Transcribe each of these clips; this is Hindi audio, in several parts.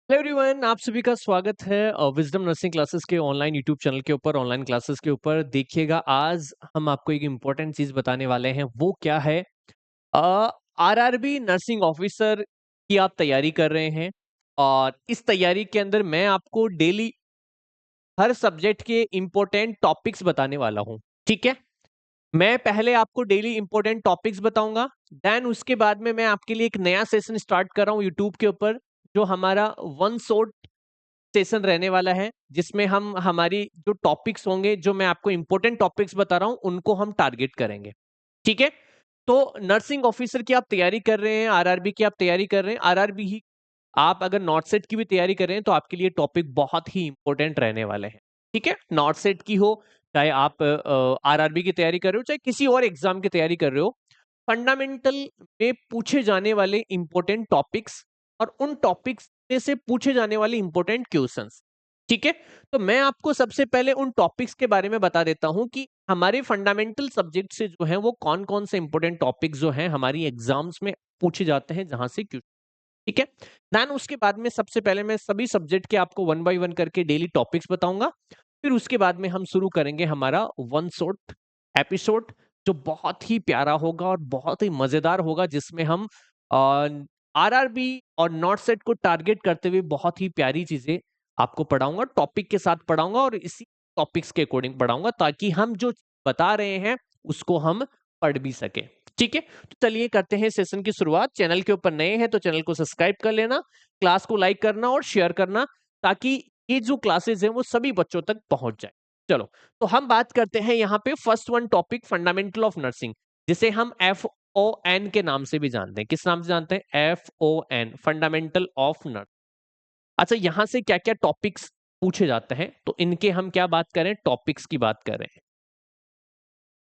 हेलो एवरीवन, आप सभी का स्वागत है विजडम नर्सिंग क्लासेस के ऑनलाइन यूट्यूब चैनल के ऊपर, ऑनलाइन क्लासेस के ऊपर। देखिएगा, आज हम आपको एक इम्पोर्टेंट चीज बताने वाले हैं। वो क्या है? आरआरबी नर्सिंग ऑफिसर की आप तैयारी कर रहे हैं और इस तैयारी के अंदर मैं आपको डेली हर सब्जेक्ट के इम्पोर्टेंट टॉपिक्स बताने वाला हूँ। ठीक है? मैं पहले आपको डेली इंपॉर्टेंट टॉपिक्स बताऊंगा, देन उसके बाद में मैं आपके लिए एक नया सेशन स्टार्ट कर रहा हूँ यूट्यूब के ऊपर, जो हमारा वन शॉट सेशन रहने वाला है, जिसमें हम हमारी जो टॉपिक्स होंगे, जो मैं आपको इंपॉर्टेंट टॉपिक्स बता रहा हूं, उनको हम टारगेट करेंगे। ठीक है? तो नर्सिंग ऑफिसर की आप तैयारी कर रहे हैं, आरआरबी की आप तैयारी कर रहे हैं, आरआरबी ही आप अगर नॉर्थ सेट की भी तैयारी कर रहे हैं, तो आपके लिए टॉपिक बहुत ही इंपॉर्टेंट रहने वाले हैं। ठीक है? नॉर्थ सेट की हो, चाहे आप आरआरबी की तैयारी कर रहे हो, चाहे किसी और एग्जाम की तैयारी कर रहे हो, फंडामेंटल में पूछे जाने वाले इंपॉर्टेंट टॉपिक्स और उन टॉपिक्स में से पूछे जाने वाले इंपॉर्टेंट क्वेश्चंस। ठीक है? तो मैं आपको सबसे पहले उन टॉपिक्स के बारे में बता देता हूं कि हमारे फंडामेंटल सब्जेक्ट से जो है वो कौन कौन से इंपॉर्टेंट टॉपिक्स जो हैं हमारी एग्जाम्स में पूछे जाते हैं, जहां से क्वेश्चन। ठीक है? देन उसके बाद में सबसे पहले मैं सभी सब्जेक्ट के आपको वन बाय वन करके डेली टॉपिक्स बताऊंगा। फिर उसके बाद में हम शुरू करेंगे हमारा वन शॉट एपिसोड, जो बहुत ही प्यारा होगा और बहुत ही मजेदार होगा, जिसमें हम आरआरबी और नॉर्थ सेट को टारगेट करते हुए बहुत ही प्यारी चीजें आपको पढ़ाऊंगा, टॉपिक के साथ पढ़ाऊंगा और इसी टॉपिक्स के अकॉर्डिंग पढ़ाऊंगा, ताकि हम जो बता रहे हैं उसको हम पढ़ भी सके। ठीक है? तो चलिए करते हैं सेशन की शुरुआत। चैनल के ऊपर नए हैं तो चैनल को सब्सक्राइब कर लेना, क्लास को लाइक करना और शेयर करना, ताकि ये जो क्लासेस हैं वो सभी बच्चों तक पहुंच जाए। चलो, तो हम बात करते हैं यहाँ पे first one topic, fundamental of nursing, जिसे हम FON के नाम से भी जानते हैं। किस नाम से जानते हैं? FON, fundamental of nurse. अच्छा, यहां से क्या क्या टॉपिक्स पूछे जाते हैं, तो इनके हम क्या बात करें? टॉपिक्स की बात कर रहे हैं।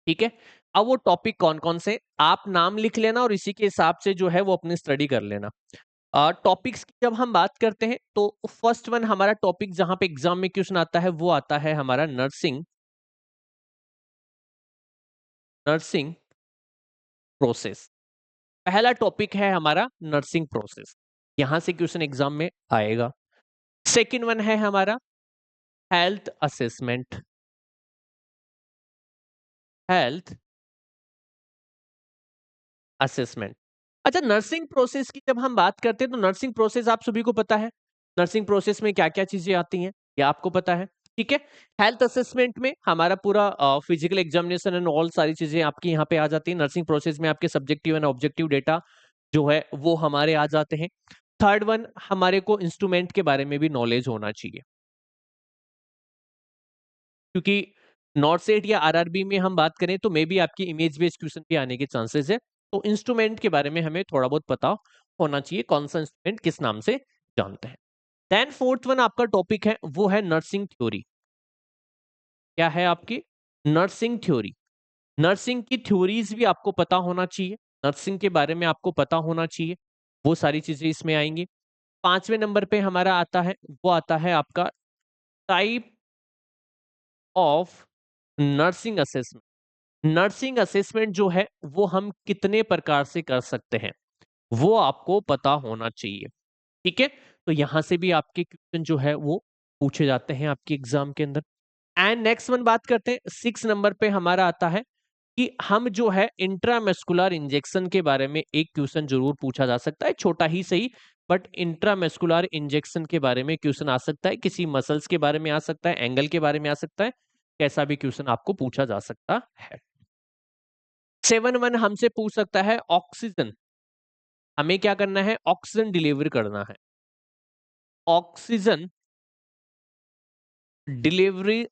ठीक है? अब वो टॉपिक कौन कौन से, आप नाम लिख लेना और इसी के हिसाब से जो है वो अपनी स्टडी कर लेना। टॉपिक्स की जब हम बात करते हैं, तो फर्स्ट वन हमारा टॉपिक जहां पे एग्जाम में क्वेश्चन आता है, वो आता है हमारा नर्सिंग नर्सिंग प्रोसेस। पहला टॉपिक है हमारा नर्सिंग प्रोसेस, यहां से क्वेश्चन एग्जाम में आएगा। सेकंड वन है हमारा हेल्थ असेसमेंट। Health assessment. अच्छा, नर्सिंग प्रोसेस की जब हम बात करते हैं, तो नर्सिंग प्रोसेस आप सभी को पता है, नर्सिंग प्रोसेस में क्या क्या चीजें आती हैं, ये आपको पता है। ठीक है? हेल्थ असेसमेंट में हमारा पूरा फिजिकल एग्जामिनेशन एंड ऑल सारी चीजें आपकी यहाँ पे आ जाती है। नर्सिंग प्रोसेस में आपके सब्जेक्टिव एंड ऑब्जेक्टिव डेटा जो है वो हमारे आ जाते हैं। थर्ड वन, हमारे को इंस्ट्रूमेंट के बारे में भी नॉलेज होना चाहिए, क्योंकि नॉर्थ सेट या आरआरबी में हम बात करें तो मे बी आपकी इमेज बेस्ड क्वेश्चन भी आने के चांसेस है। तो इंस्ट्रूमेंट के बारे में हमें थोड़ा बहुत पता होना चाहिए, कौन सा इंस्ट्रूमेंट किस नाम से जानते हैं। देन फोर्थ वन आपका टॉपिक है, वो है नर्सिंग थ्योरी। क्या है आपकी? Nursing theory. नर्सिंग की थ्योरीज भी आपको पता होना चाहिए, नर्सिंग के बारे में आपको पता होना चाहिए, वो सारी चीजें इसमें आएंगी। पांचवें नंबर पे हमारा आता है, वो आता है आपका type of nursing assessment. Nursing assessment जो है वो हम कितने प्रकार से कर सकते हैं, वो आपको पता होना चाहिए। ठीक है? तो यहां से भी आपके क्वेश्चन जो है वो पूछे जाते हैं आपके एग्जाम के अंदर। एंड नेक्स्ट वन बात करते हैं, 6 नंबर पे हमारा आता है कि हम जो है इंट्रामस्कुलर इंजेक्शन के बारे में एक क्वेश्चन जरूर पूछा जा सकता है, छोटा ही सही, बट इंट्रामस्कुलर इंजेक्शन के बारे में क्वेश्चन आ सकता है, किसी मसल्स के बारे में आ सकता है, एंगल के बारे में आ सकता है, कैसा भी क्वेश्चन आपको पूछा जा सकता है। 7 वन हमसे पूछ सकता है ऑक्सीजन, हमें क्या करना है? ऑक्सीजन डिलीवर करना है। Oxygen delivery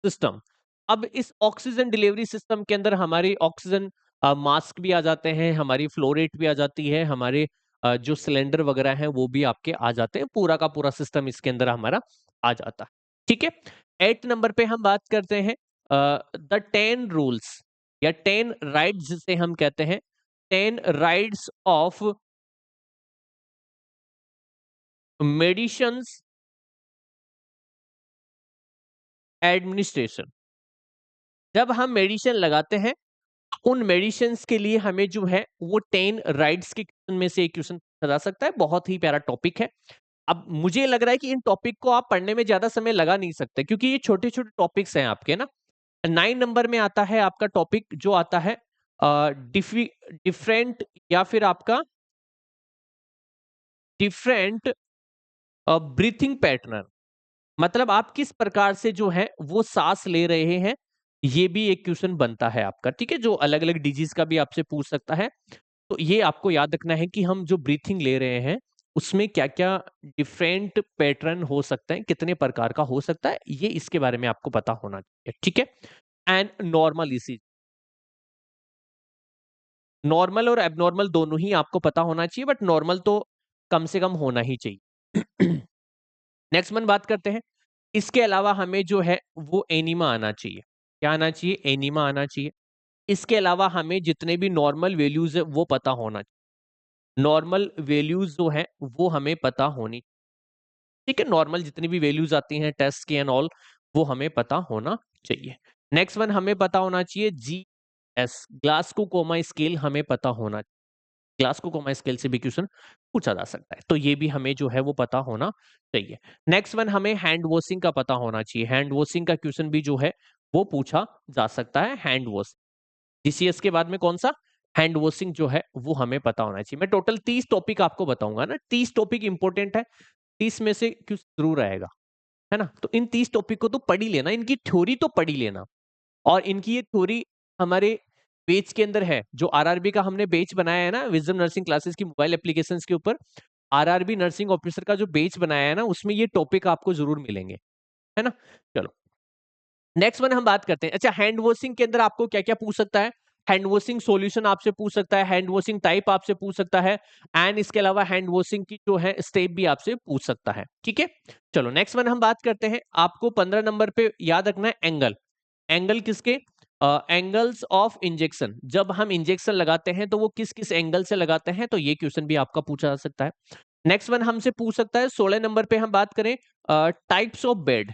system. अब इस ऑक्सीजन डिलीवरी सिस्टम के अंदर हमारी ऑक्सीजन मास्क भी आ जाते हैं, हमारी फ्लो रेट भी आ जाती है, हमारे जो सिलेंडर वगैरह हैं वो भी आपके आ जाते हैं, पूरा का पूरा सिस्टम इसके अंदर हमारा आ जाता है। ठीक है? 8 नंबर पे हम बात करते हैं द 10 रूल्स या 10 राइट्स, जिसे हम कहते हैं 10 राइट्स ऑफ मेडिसिन्स एडमिनिस्ट्रेशन। जब हम मेडिसिन लगाते हैं, उन मेडिसिन्स के लिए हमें जो है वो 10 राइट्स के क्वेश्चन में से एक क्वेश्चन पूछा जा सकता है। बहुत ही प्यारा टॉपिक है, अब मुझे लग रहा है कि इन टॉपिक को आप पढ़ने में ज्यादा समय लगा नहीं सकते, क्योंकि ये छोटे छोटे टॉपिक्स हैं आपके ना। 9 नंबर में आता है आपका टॉपिक जो आता है डिफरेंट, या फिर आपका डिफरेंट ब्रीथिंग पैटर्न। मतलब आप किस प्रकार से जो है वो सांस ले रहे हैं, ये भी एक क्वेश्चन बनता है आपका, ठीक है, जो अलग अलग डिजीज का भी आपसे पूछ सकता है। तो ये आपको याद रखना है कि हम जो ब्रीथिंग ले रहे हैं उसमें क्या क्या डिफरेंट पैटर्न हो सकते हैं, कितने प्रकार का हो सकता है, ये इसके बारे में आपको पता होना चाहिए, ठीक है। एंड नॉर्मल इसी, नॉर्मल और एबनॉर्मल दोनों ही आपको पता होना चाहिए, बट नॉर्मल तो कम से कम होना ही चाहिए। नेक्स्ट मन बात करते हैं, इसके अलावा हमें जो है वो एनीमा आना चाहिए। क्या आना चाहिए? एनीमा आना चाहिए। इसके अलावा हमें जितने भी नॉर्मल वैल्यूज है वो पता होना चाहिए। नॉर्मल वैल्यूज जो है वो हमें पता होनी, ठीक है, नॉर्मल जितनी भी वैल्यूज आती हैं टेस्ट की एंड ऑल, वो हमें पता होना चाहिए। नेक्स्ट वन हमें पता होना चाहिए जी एस, ग्लासको कोमा स्केल हमें पता होना, क्लास को कॉमा स्केल से भी क्वेश्चन पूछा जा सकता है, तो ये भी हमें जो है वो पता होना चाहिए। नेक्स्ट वन हमें हैंड वॉशिंग का पता होना चाहिए। हैंड वॉशिंग का क्वेश्चन भी जो है वो पूछा जा सकता है। हैंड वॉश जीसीएस के बाद में कौन सा? हैंड वॉशिंग जो है वो हमें पता होना चाहिए। मैं टोटल 30 टॉपिक आपको बताऊंगा ना, 30 टॉपिक इंपॉर्टेंट है, 30 में से क्वेश्चन जरूर आएगा, है ना। तो इन 30 टॉपिक को तो पढ़ ही लेना, इनकी थ्योरी तो पढ़ ही लेना। और इनकी ये थ्योरी हमारे पेज के अंदर है, जो आरआरबी का हमने बेच बनाया है ना, विजडम नर्सिंग क्लासेस की मोबाइल एप्लीकेशंस के ऊपर आरआरबी नर्सिंग ऑफिसर का जो बेच बनाया है ना, उसमें ये टॉपिक आपको जरूर मिलेंगे, है ना। चलो नेक्स्ट वन हम बात करते हैं। अच्छा, हैंड वॉशिंग के अंदर आपको क्या क्या पूछ सकता है? हैंड वॉशिंग सॉल्यूशन आपसे पूछ सकता है, हैंड वॉशिंग टाइप आपसे पूछ सकता है, एंड इसके अलावा हैंड वॉशिंग की जो है स्टेप भी आपसे पूछ सकता है, ठीक है। चलो नेक्स्ट वन हम बात करते हैं। आपको 15 नंबर पे याद रखना है एंगल। एंगल किसके? Angles of injection. जब हम इंजेक्शन लगाते हैं तो वो किस किस एंगल से लगाते हैं, तो ये क्वेश्चन भी आपका पूछा जा सकता है। नेक्स्ट वन हमसे पूछ सकता है 16 नंबर पे हम बात करें टाइप्स ऑफ बेड।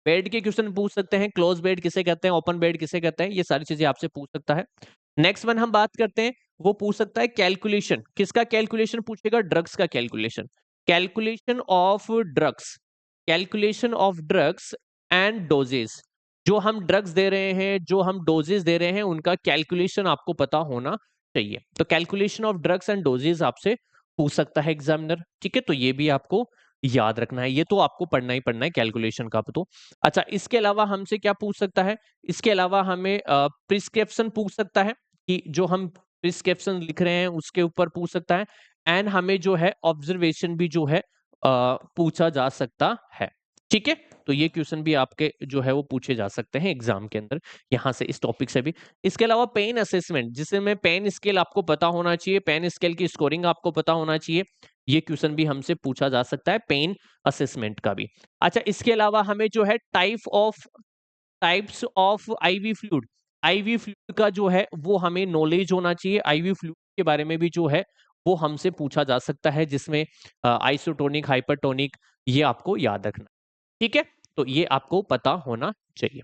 बेड के क्वेश्चन पूछ सकते हैं, क्लोज बेड किसे कहते हैं, ओपन बेड किसे कहते हैं, ये सारी चीजें आपसे पूछ सकता है। नेक्स्ट वन हम बात करते हैं, वो पूछ सकता है कैलकुलेशन। किसका कैलकुलेशन पूछेगा? ड्रग्स का calculation. Calculation of drugs, calculation of drugs and doses. जो हम ड्रग्स दे रहे हैं, जो हम डोजेस दे रहे हैं, उनका कैलकुलेशन आपको पता होना चाहिए। तो calculation of drugs and doses आपसे पूछ सकता है एग्जामिनर, ठीक है। तो ये भी आपको याद रखना है, ये तो आपको पढ़ना ही कैलकुलेशन का तो। अच्छा, इसके अलावा हमसे क्या पूछ सकता है? इसके अलावा हमें प्रिस्क्रिप्शन पूछ सकता है, कि जो हम प्रिस्क्रिप्शन लिख रहे हैं उसके ऊपर पूछ सकता है। एंड हमें जो है ऑब्जर्वेशन भी जो है पूछा जा सकता है, ठीक है। तो ये क्वेश्चन भी आपके जो है वो पूछे जा सकते हैं एग्जाम के अंदर, यहाँ से इस टॉपिक से भी। इसके अलावा पेन असेसमेंट, जिसमें में पेन स्केल आपको पता होना चाहिए, पेन स्केल की स्कोरिंग आपको पता होना चाहिए, ये क्वेश्चन भी हमसे पूछा जा सकता है पेन असेसमेंट का भी। अच्छा, इसके अलावा हमें जो है types of IV fluid, IV fluid का जो है वो हमें नॉलेज होना चाहिए। आईवी फ्लूइड के बारे में भी जो है वो हमसे पूछा जा सकता है, जिसमें आइसोटोनिक, हाइपरटोनिक, ये आपको याद रखना, ठीक है। तो ये आपको पता होना चाहिए।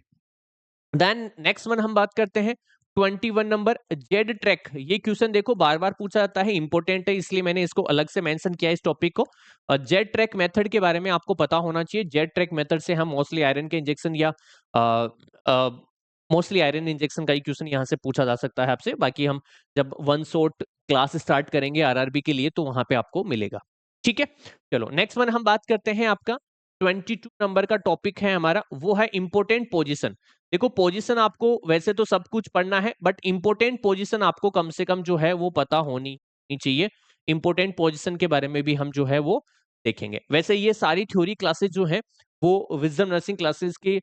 देन नेक्स्ट वन हम बात करते हैं 21 नंबर जेड ट्रैक। ये क्वेश्चन देखो बार बार पूछा जाता है, इंपॉर्टेंट है, इसलिए मैंने इसको अलग से मेंशन किया इस टॉपिक को। जेड ट्रैक मेथड के बारे में आपको पता होना चाहिए। जेड ट्रैक मेथड से हम मोस्टली आयरन के इंजेक्शन या मोस्टली आयरन इंजेक्शन का ही क्वेश्चन यहाँ से पूछा जा सकता है आपसे। बाकी हम जब वन शॉट क्लास स्टार्ट करेंगे आरआरबी के लिए, तो वहां पे आपको मिलेगा, ठीक है। चलो नेक्स्ट वन हम बात करते हैं, आपका 22 नंबर का टॉपिक है हमारा, वो है इंपोर्टेंट पोजीशन। देखो पोजीशन आपको वैसे तो सब कुछ पढ़ना है, बट इंपोर्टेंट पोजीशन आपको कम से कम जो है वो पता होनी चाहिए। इंपोर्टेंट पोजीशन के बारे में भी हम जो है वो देखेंगे। वैसे ये सारी थ्योरी क्लासेस जो है वो विजडम नर्सिंग क्लासेस के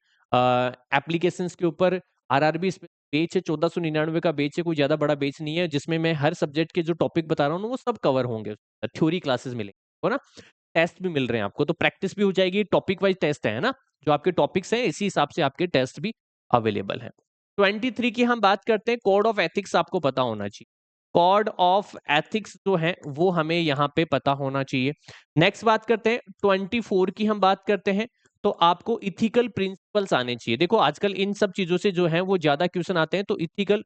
एप्लीकेशंस के ऊपर आरआरबी बेच है, 1499 का बेच है, कोई ज्यादा बड़ा बेच नहीं है, जिसमें मैं हर सब्जेक्ट के जो टॉपिक बता रहा हूँ ना, वो सब कवर होंगे। थ्योरी क्लासेस मिलेंगे, हो ना, टेस्ट भी मिल रहे हैं आपको, तो प्रैक्टिस भी हो जाएगी। टॉपिक वाइज टेस्ट है ना, जो आपके टॉपिक्स हैं इसी हिसाब से आपके टेस्ट भी अवेलेबल है। 23 की हम बात करते हैं, कोड ऑफ एथिक्स आपको पता होना चाहिए। कोड ऑफ एथिक्स जो है वो हमें यहाँ पे पता होना चाहिए। नेक्स्ट बात करते हैं 24 की हम बात करते हैं, तो आपको इथिकल प्रिंसिपल्स आने चाहिए। देखो आजकल इन सब चीजों से जो है वो ज्यादा क्वेश्चन आते हैं, तो इथिकल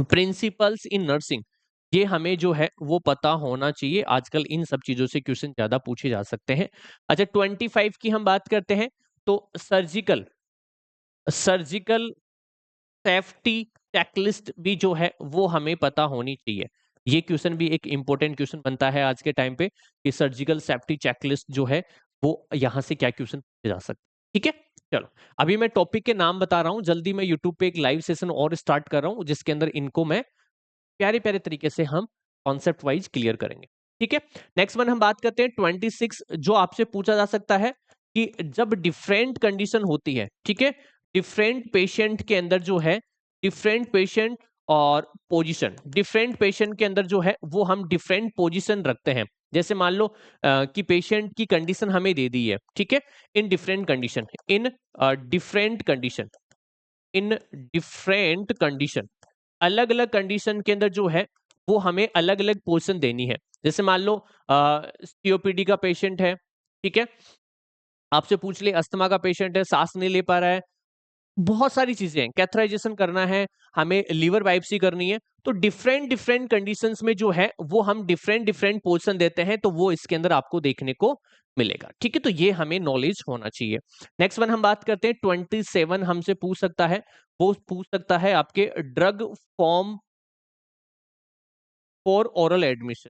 प्रिंसिपल्स इन नर्सिंग, ये हमें जो है वो पता होना चाहिए। आजकल इन सब चीज़ों से क्वेश्चन ज़्यादा पूछे जा सकते हैं। अच्छा 25 की हम बात करते हैं तो सर्जिकल सर्जिकल सेफ्टी चेकलिस्ट भी जो है वो हमें पता होनी चाहिए। ये क्वेश्चन भी एक इंपॉर्टेंट क्वेश्चन बनता है आज के टाइम पे कि सर्जिकल सेफ्टी चेकलिस्ट जो है वो यहाँ से क्या क्वेश्चन पूछे जा सकते हैं। ठीक है? चलो, अभी मैं टॉपिक के नाम बता रहा हूँ, जल्दी मैं यूट्यूब पे एक लाइव सेशन और स्टार्ट कर रहा हूँ जिसके अंदर इनको मैं प्यारे-प्यारे तरीके से हम कॉन्सेप्ट वाइज़ क्लियर करेंगे। ठीक है? नेक्स्ट वन हम बात करते हैं 26 जो आपसे पूछा जा सकता है कि जब डिफरेंट कंडीशन होती है, ठीक है? डिफरेंट पेशेंट के अंदर जो है डिफरेंट पेशेंट और पोजीशन डिफरेंट पेशेंट के अंदर जो है वो हम डिफरेंट पोजीशन रखते हैं। जैसे मान लो कि पेशेंट की कंडीशन हमें दे दी है, ठीक है? In different condition in different condition in different condition अलग-अलग कंडीशन के अंदर जो है, वो हमें अलग-अलग पोज़ीशन देनी है। जैसे मान लो सीओपीडी का पेशेंट है, ठीक है? आपसे पूछ ले अस्थमा का पेशेंट है, साँस नहीं ले पा रहा है, बहुत सारी चीज़ें हैं, कैथराइज़ेशन करना है, हमें लिवर बायोप्सी करनी है, तो डिफरेंट-डिफरेंट कंडीशंस में जो है, वो हम डिफरेंट-डिफरेंट पोज़ीशन देते हैं, तो वो इसके अंदर आपको देखने को मिलेगा। ठीक है? तो ये हमें नॉलेज होना चाहिए। नेक्स्ट वन हम बात करते हैं 27 हमसे पूछ सकता है, वो पूछ सकता है आपके drug form for oral admission.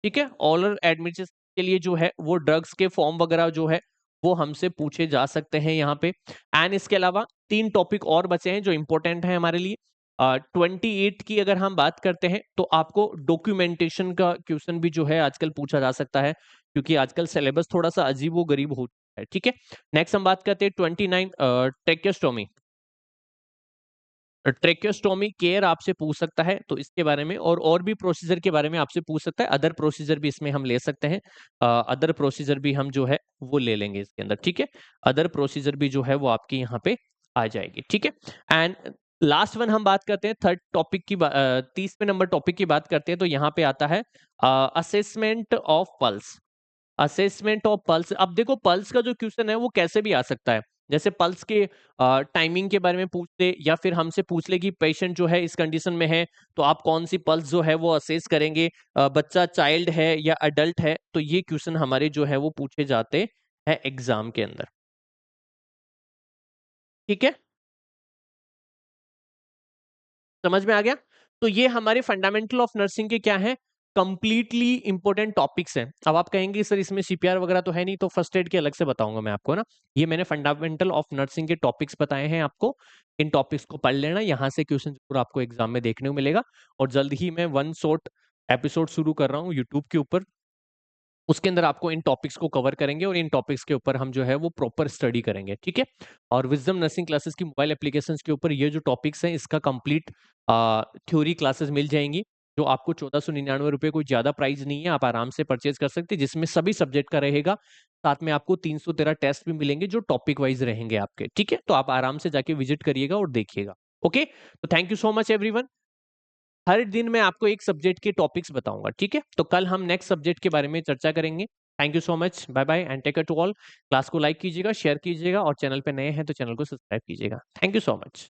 ठीक है? ओरल एडमिशन के लिए जो है वो ड्रग्स के फॉर्म वगैरह जो है वो हमसे पूछे जा सकते हैं यहाँ पे। एंड इसके अलावा 3 टॉपिक और बचे हैं जो इम्पोर्टेंट हैं हमारे लिए। 28 की अगर हम बात करते हैं तो आपको डॉक्यूमेंटेशन का क्वेश्चन भी जो है आजकल पूछा जा सकता है क्योंकि आजकल सिलेबस थोड़ा-सा अजीबो-गरीब हो चुका है। ठीक है? नेक्स्ट हम बात करते हैं 29 ट्रैकियोस्टोमी। ट्रेकियोस्टोमी केयर आपसे पूछ सकता है तो इसके बारे में और भी प्रोसीजर के बारे में आपसे पूछ सकता है। अदर प्रोसीजर भी इसमें हम ले सकते हैं। अदर प्रोसीजर भी हम जो है वो ले लेंगे इसके अंदर, ठीक है? अदर प्रोसीजर भी जो है वो आपकी यहाँ पे आ जाएगी, ठीक है? एंड लास्ट वन हम बात करते हैं थर्ड टॉपिक की 30वें नंबर टॉपिक की बात करते हैं तो यहाँ पे आता है assessment of pulse. Assessment of pulse अब देखो पल्स का जो क्वेश्चन है वो कैसे भी आ सकता है। जैसे पल्स के टाइमिंग के बारे में पूछ ले या फिर हमसे पूछ ले कि पेशेंट जो है इस कंडीशन में है तो आप कौन सी पल्स जो है वो असेस करेंगे बच्चा चाइल्ड है या अडल्ट है तो ये क्वेश्चन हमारे जो है वो पूछे जाते हैं एग्जाम के अंदर। ठीक है? समझ में आ गया? तो ये हमारे फंडामेंटल ऑफ नर्सिंग के क्या हैं? कंप्लीटली इंपॉर्टेंट टॉपिक्स हैं। अब आप कहेंगे सर इसमें सीपीआर वगैरह तो है नहीं तो फर्स्ट एड के अलग से बताऊँगा मैं आपको ना। ये मैंने फंडामेंटल ऑफ नर्सिंग के टॉपिक्स बताए हैं आपको। इन टॉपिक्स को पढ़ लेना, यहाँ से क्वेश्चन ज़रूर आपको एग्ज़ाम में देखने को मिलेगा और जल्द ही मैं वन शॉट एपिसोड शुरू कर रहा हूँ यूट्यूब के ऊपर। उसके अंदर आपको इन टॉपिक्स को कवर करेंगे और इन टॉपिक्स के ऊपर हम जो है वो प्रॉपर स्टडी करेंगे, ठीक है? और विज़डम नर्सिंग क्लासेस की मोबाइल एप्लीकेशंस के ऊपर ये जो टॉपिक्स हैं इसका कंप्लीट थ्योरी क्लासेस मिल जाएँगी, जो आपको ₹1499 कोई ज़्यादा प्राइस नहीं है, आप आराम से परचेज़ कर सकते हैं, जिसमें सभी सब्जेक्ट का रहेगा। साथ में आपको 313 टेस्ट भी मिलेंगे जो टॉपिक वाइज़ रहेंगे आपके, ठीक है? तो आप आराम से जाके विज़िट करिएगा और देखिएगा, ओके? तो thank you so much everyone. हर दिन मैं आपको एक सब्जेक्ट के टॉपिक्स बताऊँगा, ठीक है? तो कल हम नेक्स्ट सब्जेक्ट के बारे में चर्चा करेंगे। Thank you so much, bye bye and take care to all. Class को लाइक कीजिएगा, शेयर कीजिएगा और चैनल पे नए हैं तो चैनल को सब्सक्राइब कीजिएगा। Thank you so much.